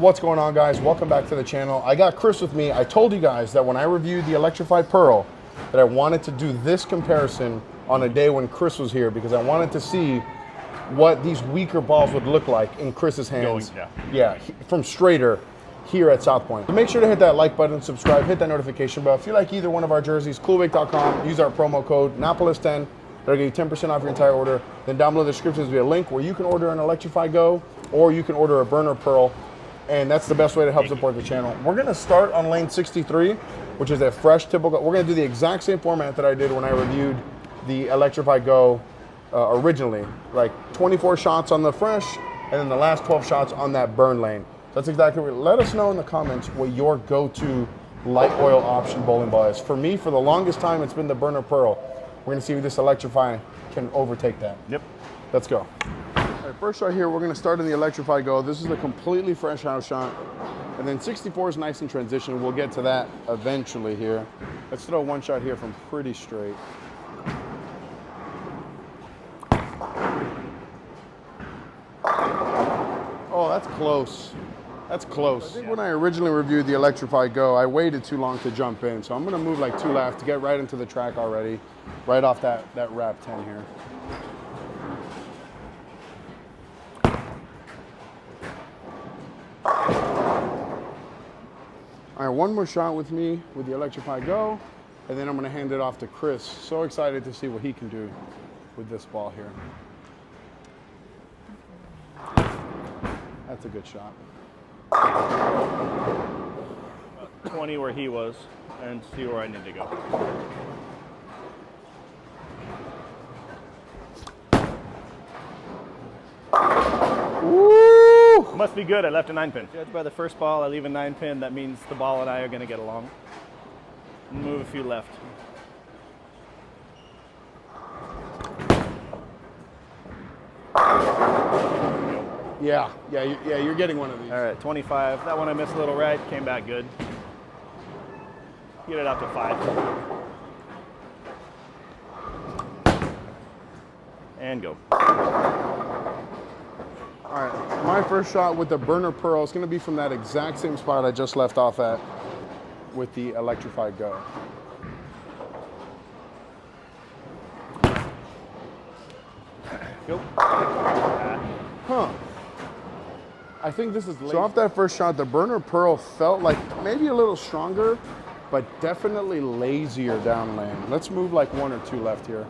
What's going on, guys? Welcome back to the channel. I got Chris with me. I told you guys that when I reviewed the Electrified Pearl that I wanted to do this comparison on a day when Chris was here because I wanted to see what these weaker balls would look like in Chris's hands. From straighter here at South Point. So make sure to hit that like button, subscribe, hit that notification bell. If you like either one of our jerseys, coolbake.com, use our promo code Napoles10. That'll get you 10% off your entire order. Then down below the description will be a link where you can order an Electrify GO or you can order a burner Pearl. And that's the best way to help support the channel. We're gonna start on lane 63, which is a fresh typical. We're gonna do the exact same format that I did when I reviewed the Electrify GO originally. Like 24 shots on the fresh, and then the last 12 shots on that burn lane. So that's exactly what. Let us know in the comments what your go-to light oil option bowling ball is. For me, for the longest time, it's been the burner Pearl. We're gonna see if this Electrify can overtake that. Yep. Let's go. All right, first shot here, we're gonna start in the Electrify GO. This is a completely fresh house shot. And then 64 is nice in transition. We'll get to that eventually here. Let's throw one shot here from pretty straight. Oh, that's close. That's close. I think when I originally reviewed the Electrify GO, I waited too long to jump in. So I'm gonna move like 2 left to get right into the track already, right off that wrap 10 here. All right, one more shot with me with the Electrify GO, and then I'm gonna hand it off to Chris. So excited to see what he can do with this ball here. That's a good shot. 20 where he was, and see where I need to go. Woo! Must be good, I left a 9-pin. Judged by the first ball, I leave a 9-pin. That means the ball and I are gonna get along. Move a few left. Yeah, you're getting one of these. All right, 25. That one I missed a little right, came back good. Get it out to 5. And go. All right, my first shot with the burner Pearl is gonna be from that exact same spot I just left off at with the Electrify GO. Go. Huh. I think this is late. So off that first shot, the burner Pearl felt like maybe a little stronger, but definitely lazier down lane. Let's move like 1 or 2 left here.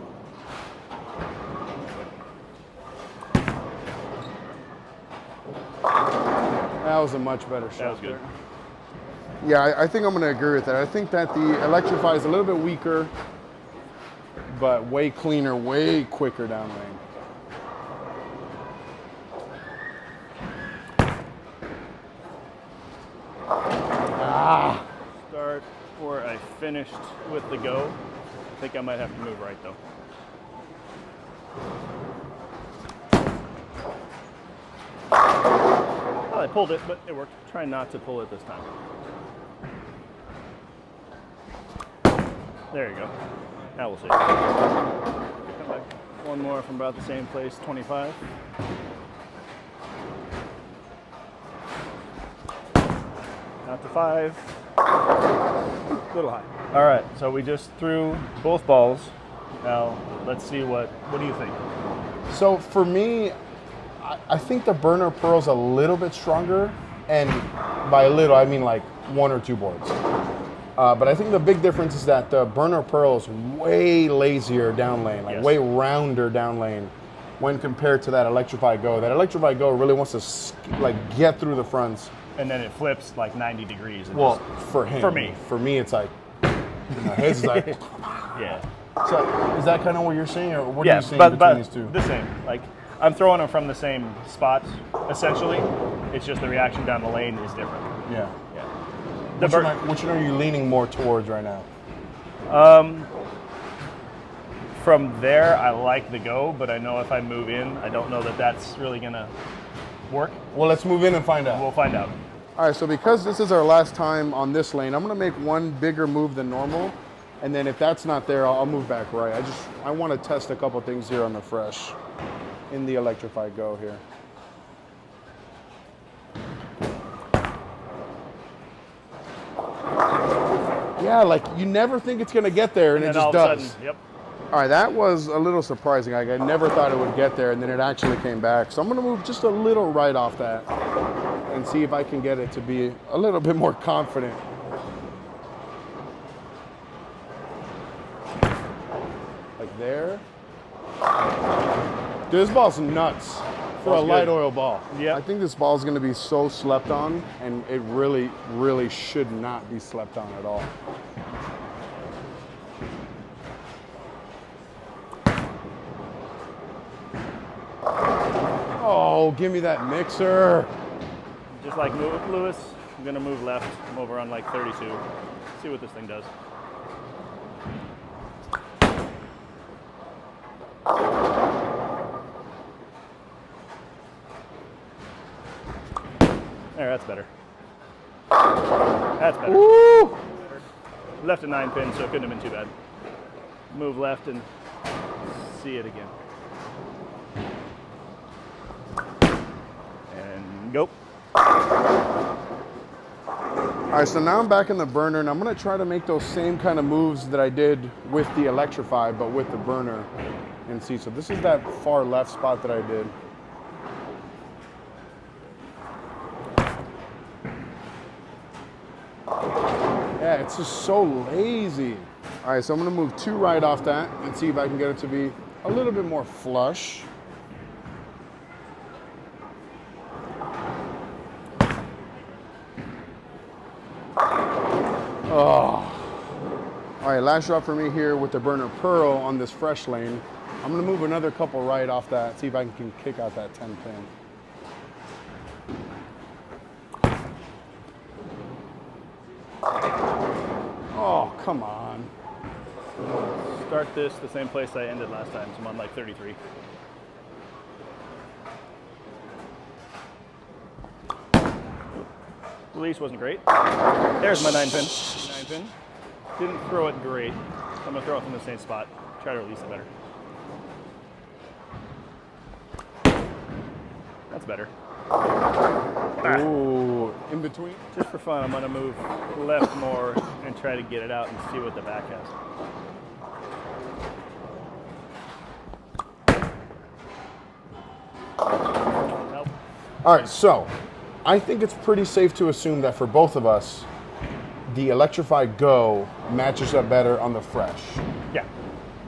That was a much better shot. That was good. Yeah, I think I'm gonna agree with that. I think that the Electrify is a little bit weaker, but way cleaner, way quicker down lane. Start where I finished with the GO. I think I might have to move right though. Well, I pulled it, but it worked. Try not to pull it this time. There you go. Now we'll see. Come back. One more from about the same place, 25. Out to 5. A little high. All right, so we just threw both balls. Now let's see what do you think? So for me, I think the burner Pearl's a little bit stronger, and by a little I mean like 1 or 2 boards. But I think the big difference is that the burner Pearl is way lazier down lane, like way rounder down lane when compared to that Electrify GO. That Electrify GO really wants to like get through the fronts. And then it flips like 90 degrees. And well, for him. For me, it's like, his is like, yeah. So is that kind of what you're seeing, or what are you seeing between these two? The same. Like, I'm throwing them from the same spot, essentially. It's just the reaction down the lane is different. Yeah. Yeah. Which one are you leaning more towards right now? From there, I like the GO, but I know if I move in, I don't know that that's really gonna work. Well, let's move in and find out. We'll find out. All right, so because this is our last time on this lane, I'm gonna make one bigger move than normal. And then if that's not there, I'll move back right. I want to test a couple things here on the fresh in the Electrify GO here. Yeah, like you never think it's gonna get there, and it then just all does. of a sudden, yep. All right, that was a little surprising. Like, I never thought it would get there, and then it actually came back. So I'm gonna move just a little right off that and see if I can get it to be a little bit more confident. Like there. Dude, this ball's nuts for a light oil ball. Yeah. I think this ball is gonna be so slept on, and it really, really should not be slept on at all. Oh, give me that mixer. Just like Lewis, I'm gonna move left. I'm over on like 32. See what this thing does. There, that's better. That's better. Woo! Left a 9 pin, so it couldn't have been too bad. Move left and see it again. And go. All right, so now I'm back in the burner, and I'm gonna try to make those same kind of moves that I did with the Electrify, but with the burner, and see. So this is that far left spot that I did. Yeah, it's just so lazy. All right, so I'm gonna move 2 right off that and see if I can get it to be a little bit more flush. Oh. All right, last shot for me here with the burner Pearl on this fresh lane. I'm gonna move another couple right off that, see if I can kick out that 10 pin. Oh, come on. Start this the same place I ended last time, so I'm on like 33. Release wasn't great. There's my 9 pin. 9 pin. Didn't throw it great. I'm gonna throw it from the same spot. Try to release it better. That's better. Ooh, in between. Just for fun, I'm gonna move left more and try to get it out and see what the back has. Nope. All right, so I think it's pretty safe to assume that for both of us, the Electrify GO matches up better on the fresh. Yeah.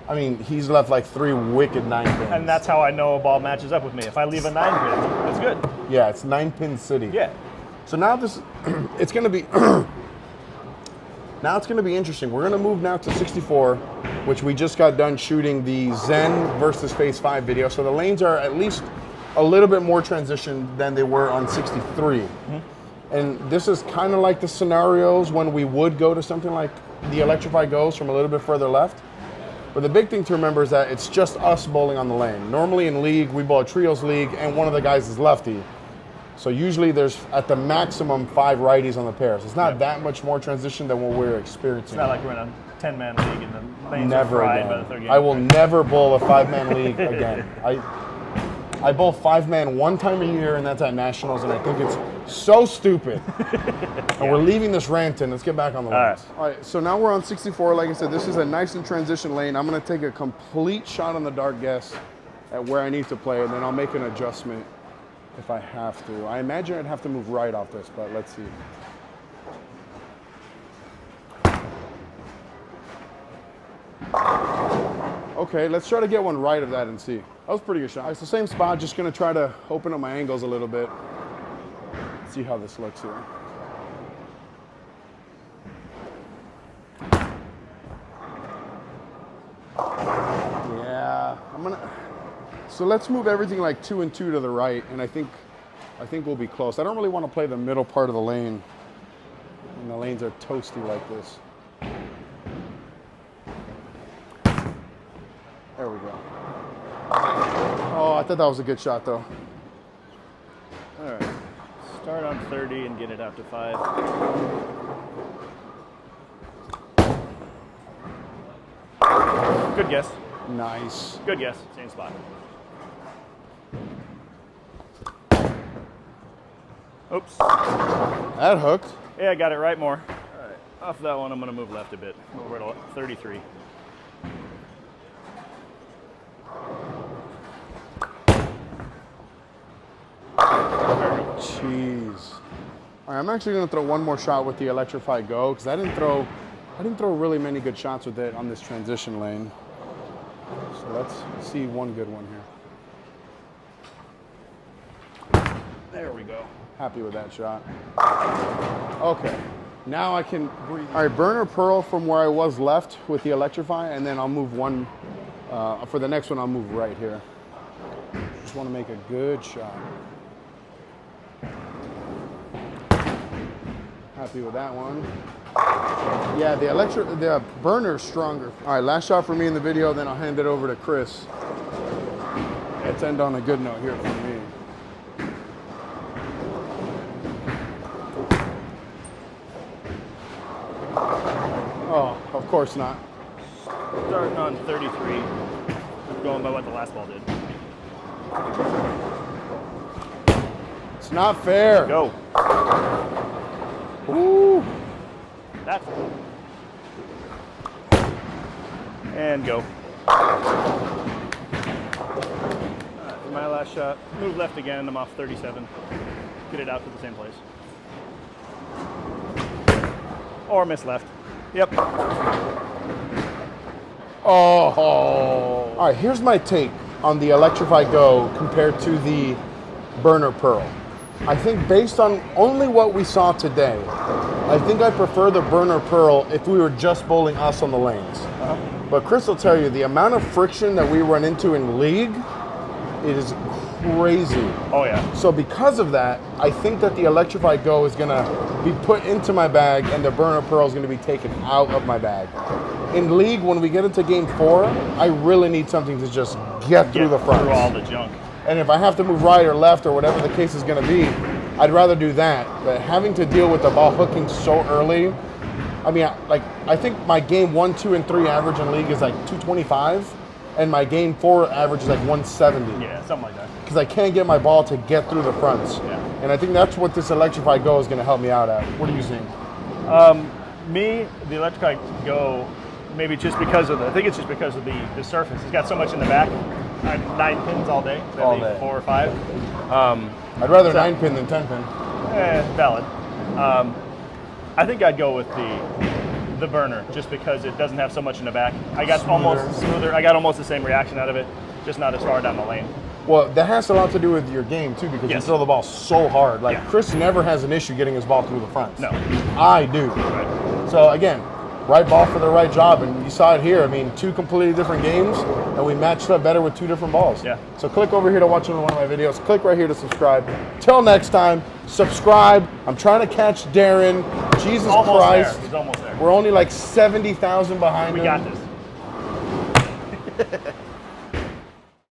I mean, he's left like 3 wicked 9 pins. And that's how I know a ball matches up with me. If I leave a 9 pin, it's good. Yeah, it's 9 pin city. Yeah. So now this, it's gonna be, now it's gonna be interesting. We're gonna move now to 64, which we just got done shooting the Zen versus Phase 5 video. So the lanes are at least a little bit more transitioned than they were on 63. Mm-hmm. And this is kind of like the scenarios when we would go to something like the Electrify GOs from a little bit further left. But the big thing to remember is that it's just us bowling on the lane. Normally in league, we bowl a trios league and one of the guys is lefty. So usually there's at the maximum 5 righties on the pair. So it's not that much more transition than what we're experiencing. It's not like we're in a 10-man league and the lanes Never are fried again. by the third game. I will never bowl a 5-man league again. I bowl 5-man 1 time a year, and that's at Nationals, and I think it's so stupid. And we're leaving this rant in. Let's get back on the lanes. All right, so now we're on 64. Like I said, this is a nice and transition lane. I'm going to take a complete shot on the dart guess at where I need to play, and then I'll make an adjustment if I have to. I imagine I'd have to move right off this, but let's see. Okay, let's try to get one right of that and see. That was a pretty good shot. It's the same spot, just gonna try to open up my angles a little bit. See how this looks here. Yeah, so let's move everything like 2 and 2 to the right, and I think we'll be close. I don't really want to play the middle part of the lane, and the lanes are toasty like this. There we go. Oh, I thought that was a good shot, though. All right. Start on 30 and get it out to 5. Good guess. Nice. Good guess. Same spot. Oops. That hooked. Yeah, I got it right more. All right. Off that one, I'm going to move left a bit, over to 33. Jeez. All right, I'm actually going to throw one more shot with the Electrify GO because I didn't throw really many good shots with it on this transition lane. So let's see one good one here. There we go. Happy with that shot. Okay, now I can breathe. All right, burner pearl from where I was left with the Electrify, and then I'll move one. For the next one, I'll move right here. Just want to make a good shot. Happy with that one. Yeah, the burner's stronger. All right, last shot for me in the video, then I'll hand it over to Chris. Let's end on a good note here for me. Oh, of course not. Starting on 33, going by what the last ball did. It's not fair. Go. Ooh. That's and go. My last shot. Move left again. I'm off 37. Get it out to the same place. Or miss left. Yep. Oh. All right, here's my take on the Electrify GO compared to the burner pearl. I think based on only what we saw today, I think I prefer the burner pearl if we were just bowling us on the lanes. But Chris will tell you, the amount of friction that we run into in league, it is crazy. Oh yeah. So because of that, I think that the Electrify GO is gonna be put into my bag and the burner pearl is gonna be taken out of my bag. In league, when we get into game 4, I really need something to just get through the front. Through all the junk. And if I have to move right or left or whatever the case is going to be, I'd rather do that. But having to deal with the ball hooking so early, I mean, I think my game 1, 2, and 3 average in league is like 225, and my game 4 average is like 170. Yeah, something like that. Because I can't get my ball to get through the fronts. Yeah. And I think that's what this Electrify GO is going to help me out at. What are you seeing? Me, the Electrify GO, maybe just because of I think it's just because of the surface. It's got so much in the back. 9 pins all day, maybe All day. 4 or 5. I'd rather 9 pin than 10 pin. Valid. I think I'd go with the burner just because it doesn't have so much in the back. I got almost smoother. I got almost the same reaction out of it, just not as far down the lane. Well, that has a lot to do with your game too, because you throw the ball so hard. Like Chris never has an issue getting his ball through the front. No, I do. Right. So again, right ball for the right job, and you saw it here. I mean, 2 completely different games, and we matched up better with 2 different balls. Yeah. So click over here to watch another one of my videos. Click right here to subscribe. Till next time, subscribe. I'm trying to catch Darren. Jesus almost Christ. there. He's almost there. We're only like 70,000 behind him. We got this.